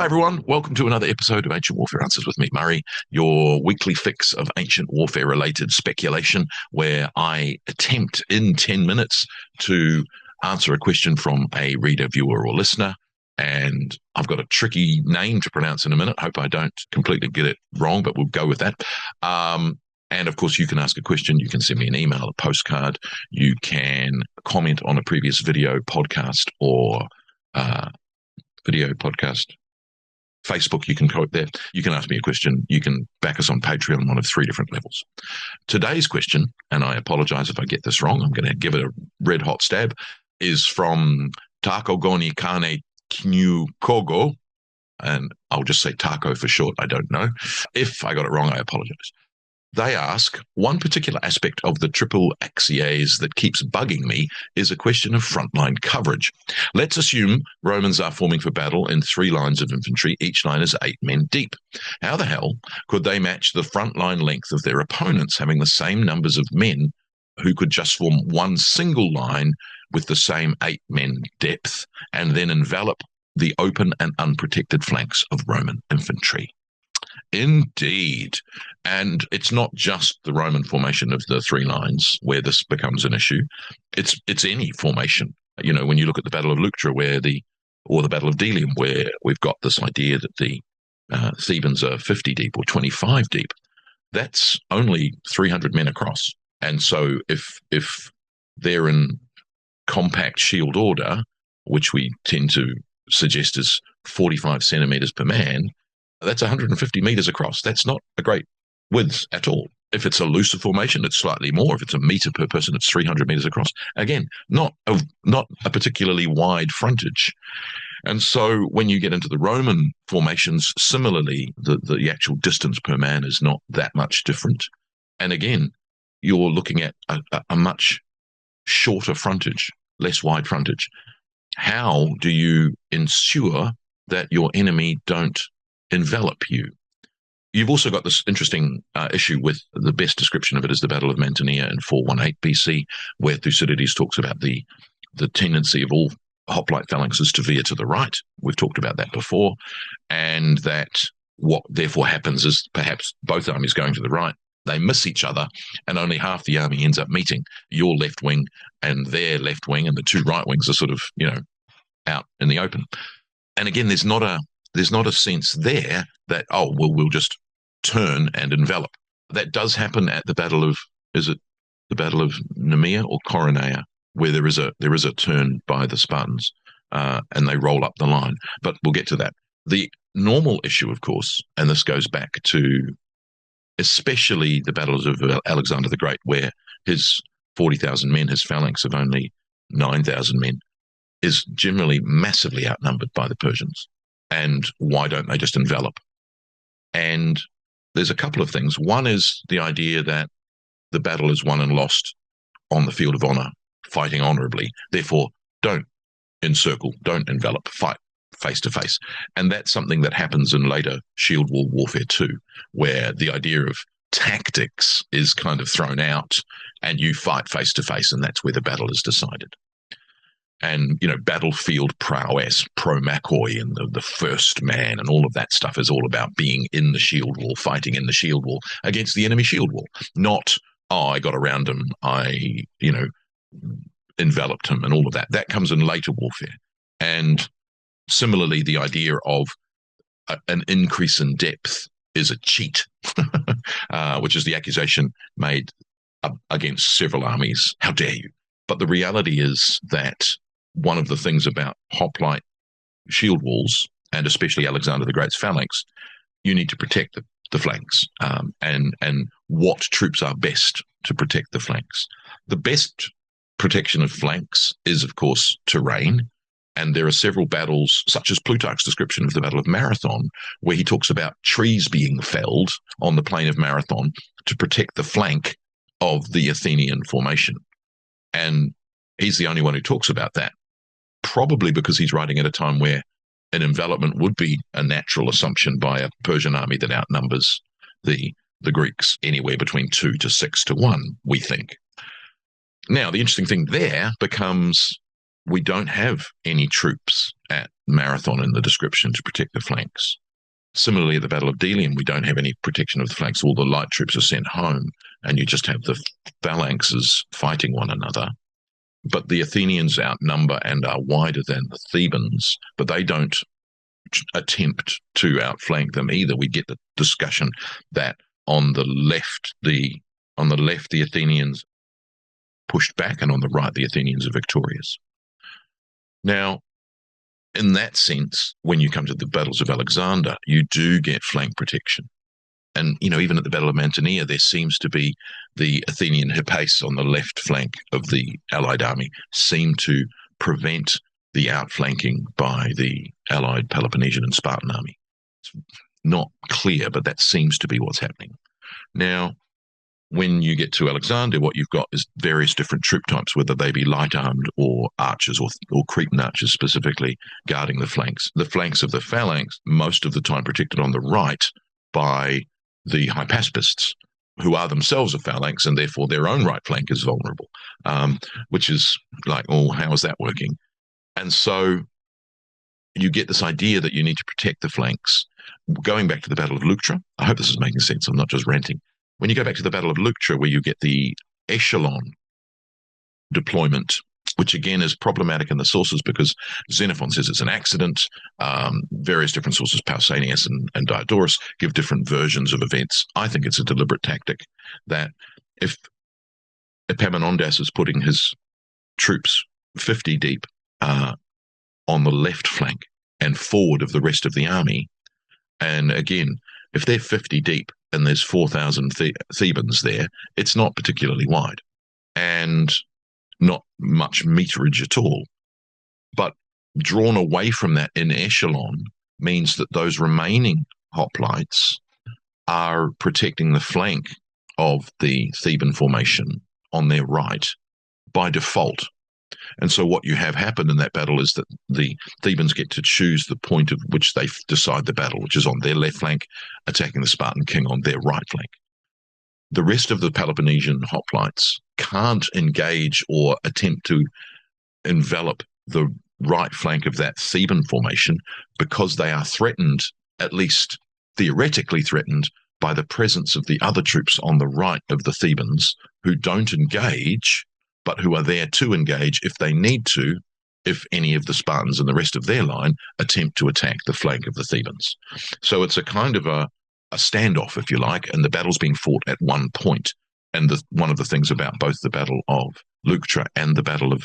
Hi, everyone. Welcome to another episode of Ancient Warfare Answers with me, Murray, your weekly fix of ancient warfare-related speculation, where I attempt in 10 minutes to answer a question from a reader, viewer, or listener. And I've got a tricky name to pronounce in a minute. Hope I don't completely get it wrong, but we'll go with that. And of course, you can ask a question. You can send me an email, a postcard. You can comment on a previous video, podcast, or Facebook, you can quote there. You can ask me a question. You can back us on Patreon, one of 3 different levels. Today's question, and I apologize if I get this wrong, I'm going to give it a red hot stab, is from Takogoni Kane Knu Kogo, and I'll just say Taco for short. I don't know. If I got it wrong, I apologize. They ask, one particular aspect of the triple acies that keeps bugging me is a question of frontline coverage. Let's assume Romans are forming for battle in 3 lines of infantry. Each line is 8 men deep. How the hell could they match the frontline length of their opponents having the same numbers of men who could just form one single line with the same 8 men depth and then envelop the open and unprotected flanks of Roman infantry? Indeed. And it's not just the Roman formation of the 3 lines where this becomes an issue. It's any formation. You know, when you look at the Battle of Leuctra or the Battle of Delium, where we've got this idea that the Thebans are 50 deep or 25 deep, that's only 300 men across. And so if they're in compact shield order, which we tend to suggest is 45 centimeters per man, that's 150 meters across. That's not a great width at all. If it's a looser formation, it's slightly more. If it's a meter per person, it's 300 meters across. Again, not a particularly wide frontage. And so when you get into the Roman formations, similarly, the actual distance per man is not that much different. And again, you're looking at a much shorter frontage, less wide frontage. How do you ensure that your enemy don't envelop you? You've also got this interesting issue with the best description of it is the Battle of Mantinea in 418 BC, where Thucydides talks about the tendency of all hoplite phalanxes to veer to the right. We've talked about that before, and that what therefore happens is perhaps both armies going to the right, they miss each other, and only half the army ends up meeting your left wing and their left wing, and the 2 right wings are sort of, out in the open. And again, there's not a sense there that, we'll just turn and envelop. That does happen at the Battle of, is it the Battle of Nemea or Coronea, where there is a turn by the Spartans, and they roll up the line. But we'll get to that. The normal issue, of course, and this goes back to especially the battles of Alexander the Great, where his 40,000 men, his phalanx of only 9,000 men, is generally massively outnumbered by the Persians. And why don't they just envelop? And there's a couple of things. One is the idea that the battle is won and lost on the field of honor, fighting honorably. Therefore, don't encircle, don't envelop, fight face to face. And that's something that happens in later shield wall warfare too, where the idea of tactics is kind of thrown out and you fight face to face, and that's where the battle is decided. And, battlefield prowess, promachoi, and the first man, and all of that stuff is all about being in the shield wall, fighting in the shield wall against the enemy shield wall. Not, I got around him, I, enveloped him, and all of that. That comes in later warfare. And similarly, the idea of an increase in depth is a cheat, which is the accusation made against several armies. How dare you? But the reality is that one of the things about hoplite shield walls, and especially Alexander the Great's phalanx, you need to protect the flanks, and what troops are best to protect the flanks. The best protection of flanks is, of course, terrain. And there are several battles, such as Plutarch's description of the Battle of Marathon, where he talks about trees being felled on the plain of Marathon to protect the flank of the Athenian formation. And he's the only one who talks about that, probably because he's writing at a time where an envelopment would be a natural assumption by a Persian army that outnumbers the Greeks anywhere between 2 to 6 to 1, we think. Now, the interesting thing there becomes we don't have any troops at Marathon in the description to protect the flanks. Similarly, at the Battle of Delium, we don't have any protection of the flanks. All the light troops are sent home, and you just have the phalanxes fighting one another. But the Athenians outnumber and are wider than the Thebans, but they don't attempt to outflank them either. We get the discussion that on the left, the Athenians pushed back, and on the right, the Athenians are victorious. Now, in that sense, when you come to the battles of Alexander, you do get flank protection. And, even at the Battle of Mantinea, there seems to be the Athenian Hippaeus on the left flank of the Allied army seem to prevent the outflanking by the Allied Peloponnesian and Spartan army. It's not clear, but that seems to be what's happening. Now, when you get to Alexander, what you've got is various different troop types, whether they be light armed or archers or Cretan archers specifically guarding the flanks. The flanks of the phalanx, most of the time protected on the right by the hypaspists, who are themselves a phalanx, and therefore their own right flank is vulnerable, which is like, oh, how is that working? And so you get this idea that you need to protect the flanks. Going back to the Battle of Leuctra, I hope this is making sense, I'm not just ranting. When you go back to the Battle of Leuctra, where you get the echelon deployment, which again is problematic in the sources because Xenophon says it's an accident. Various different sources, Pausanias and Diodorus, give different versions of events. I think it's a deliberate tactic that if Epaminondas is putting his troops 50 deep on the left flank and forward of the rest of the army, and again, if they're 50 deep and there's 4,000 Thebans there, it's not particularly wide and not much meterage at all. But drawn away from that in echelon means that those remaining hoplites are protecting the flank of the Theban formation on their right by default. And so what you have happened in that battle is that the Thebans get to choose the point of which they decide the battle, which is on their left flank, attacking the Spartan king on their right flank. The rest of the Peloponnesian hoplites can't engage or attempt to envelop the right flank of that Theban formation because they are threatened, at least theoretically threatened, by the presence of the other troops on the right of the Thebans who don't engage, but who are there to engage if they need to, if any of the Spartans and the rest of their line attempt to attack the flank of the Thebans. So it's a kind of a standoff, if you like, and the battle's being fought at one point. And one of the things about both the Battle of Leuctra and the Battle of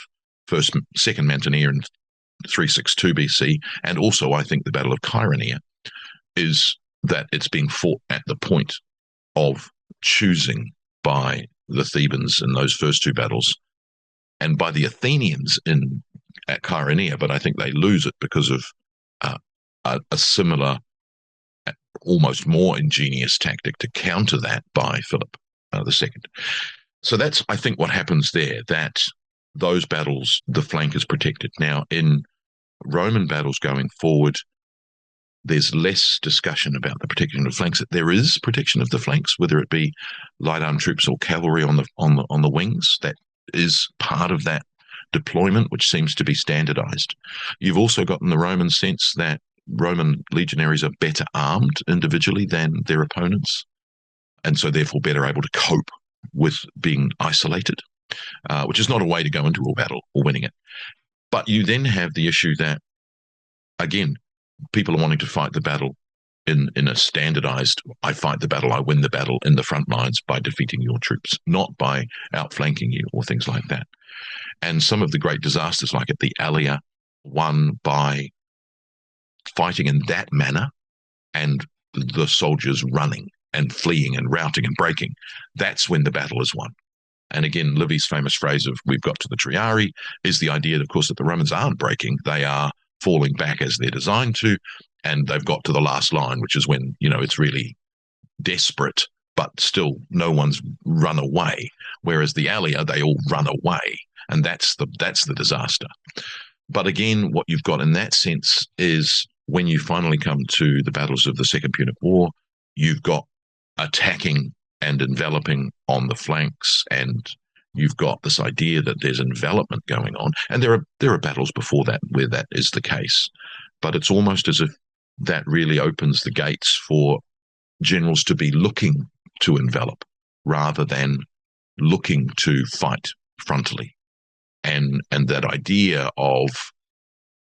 Second Mantinea in 362 BC, and also I think the Battle of Chaeronea, is that it's being fought at the point of choosing by the Thebans in those first two battles and by the Athenians at Chaeronea, but I think they lose it because of a similar, almost more ingenious tactic to counter that by Philip II. So that's, I think, what happens there, that those battles, the flank is protected. Now, in Roman battles going forward, there's less discussion about the protection of the flanks. There is protection of the flanks, whether it be light armed troops or cavalry on the wings. That is part of that deployment, which seems to be standardized. You've also got in the Roman sense that Roman legionaries are better armed individually than their opponents, and so therefore better able to cope with being isolated, which is not a way to go into a battle or winning it. But you then have the issue that, again, people are wanting to fight the battle in a standardized, I fight the battle, I win the battle in the front lines by defeating your troops, not by outflanking you or things like that. And some of the great disasters, like at the Allia, won by fighting in that manner and the soldiers running and fleeing and routing and breaking. That's when the battle is won. And again, Livy's famous phrase of "we've got to the Triarii" is the idea, of course, that the Romans aren't breaking. They are falling back as they're designed to, and they've got to the last line, which is when, it's really desperate, but still no one's run away. Whereas the Allia, they all run away, and that's the disaster. But again, what you've got in that sense is when you finally come to the battles of the Second Punic War, you've got attacking and enveloping on the flanks and you've got this idea that there's envelopment going on, and there are battles before that where that is the case, but it's almost as if that really opens the gates for generals to be looking to envelop rather than looking to fight frontally. And that idea of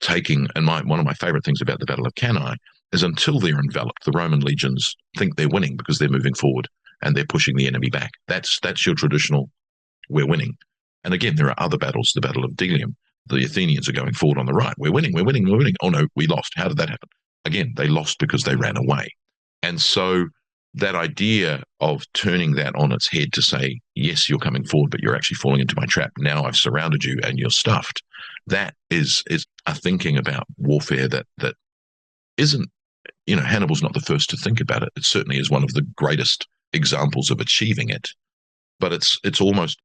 taking, and one of my favorite things about the Battle of Cannae is until they're enveloped, the Roman legions think they're winning because they're moving forward and they're pushing the enemy back. That's your traditional, we're winning. And again, there are other battles, the Battle of Delium. The Athenians are going forward on the right. We're winning, we're winning, we're winning. Oh no, we lost. How did that happen? Again, they lost because they ran away. And so that idea of turning that on its head to say, yes, you're coming forward, but you're actually falling into my trap. Now I've surrounded you and you're stuffed. That is a thinking about warfare that isn't, Hannibal's not the first to think about it. It certainly is one of the greatest examples of achieving it. But it's almost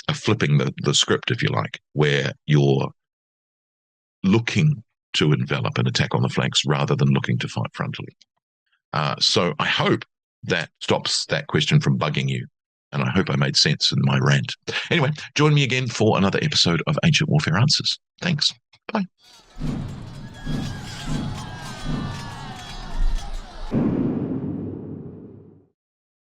a flipping the script, if you like, where you're looking to envelop and attack on the flanks rather than looking to fight frontally. So I hope that stops that question from bugging you. And I hope I made sense in my rant. Anyway, join me again for another episode of Ancient Warfare Answers. Thanks. Bye.